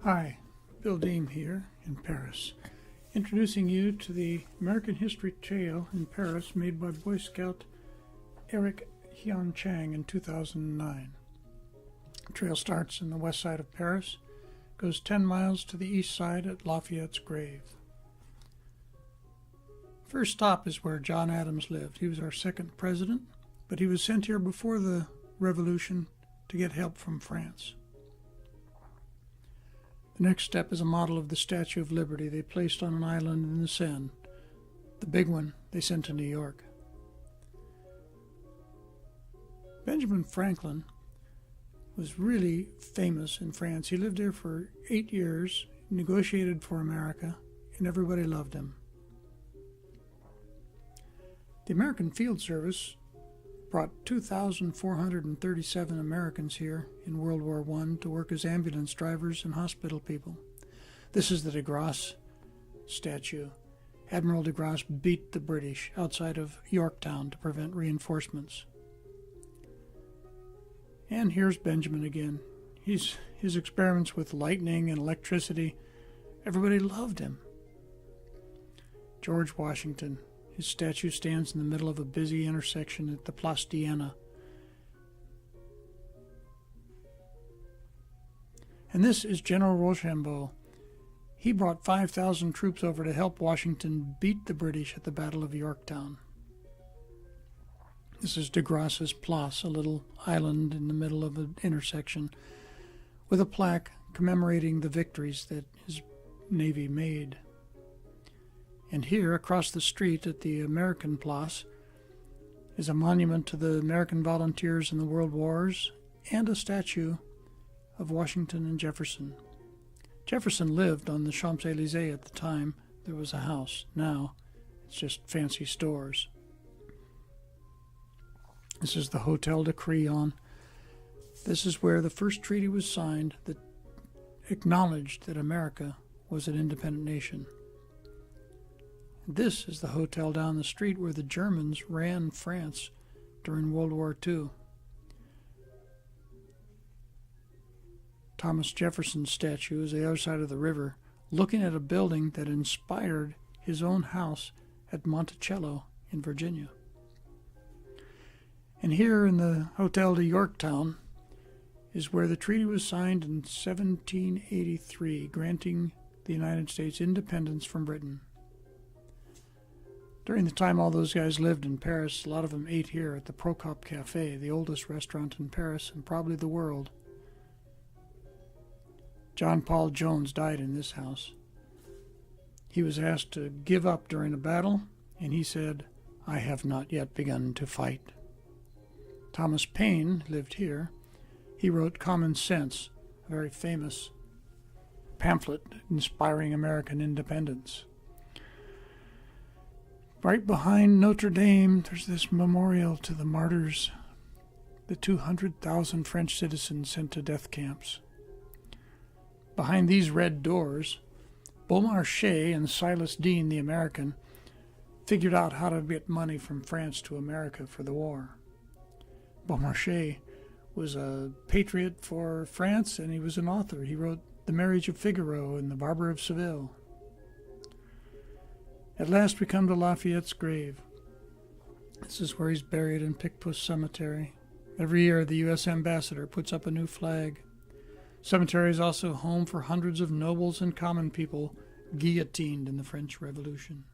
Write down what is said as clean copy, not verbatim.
Hi, Bill Deem here in Paris, introducing you to the American History Trail in Paris made by Boy Scout Eric Hian-Cheong in 2009. The trail starts in the west side of Paris, goes 10 miles to the east side at Lafayette's grave. First stop is where John Adams lived. He was our second president, but he was sent here before the Revolution to get help from France. The next step is a model of the Statue of Liberty they placed on an island in the Seine. The big one they sent to New York. Benjamin Franklin was really famous in France. He lived there for 8 years, negotiated for America, and everybody loved him. The American Field Service brought 2,437 Americans here in World War I to work as ambulance drivers and hospital people. This is the de Grasse statue. Admiral de Grasse beat the British outside of Yorktown to prevent reinforcements. And here's Benjamin again. His experiments with lightning and electricity, everybody loved him. George Washington. His statue stands in the middle of a busy intersection at the Place d'Iéna. And this is General Rochambeau. He brought 5,000 troops over to help Washington beat the British at the Battle of Yorktown. This is de Grasse's Place, a little island in the middle of an intersection, with a plaque commemorating the victories that his navy made. And here, across the street at the American Place, is a monument to the American volunteers in the World Wars and a statue of Washington and Jefferson. Jefferson lived on the Champs-Élysées at the time there was a house. Now, it's just fancy stores. This is the Hotel de Crillon. This is where the first treaty was signed that acknowledged that America was an independent nation. This is the hotel down the street where the Germans ran France during World War II. Thomas Jefferson's statue is the other side of the river, looking at a building that inspired his own house at Monticello in Virginia. And here in the Hotel de Yorktown is where the treaty was signed in 1783, granting the United States independence from Britain. During the time all those guys lived in Paris, a lot of them ate here at the Procop Café, the oldest restaurant in Paris and probably the world. John Paul Jones died in this house. He was asked to give up during a battle, and he said, "I have not yet begun to fight." Thomas Paine lived here. He wrote Common Sense, a very famous pamphlet inspiring American independence. Right behind Notre Dame, there's this memorial to the martyrs, the 200,000 French citizens sent to death camps. Behind these red doors, Beaumarchais and Silas Deane, the American, figured out how to get money from France to America for the war. Beaumarchais was a patriot for France, and he was an author. He wrote The Marriage of Figaro and The Barber of Seville. At last we come to Lafayette's grave. This is where he's buried in Picpus Cemetery. Every year the U.S. ambassador puts up a new flag. Cemetery is also home for hundreds of nobles and common people guillotined in the French Revolution.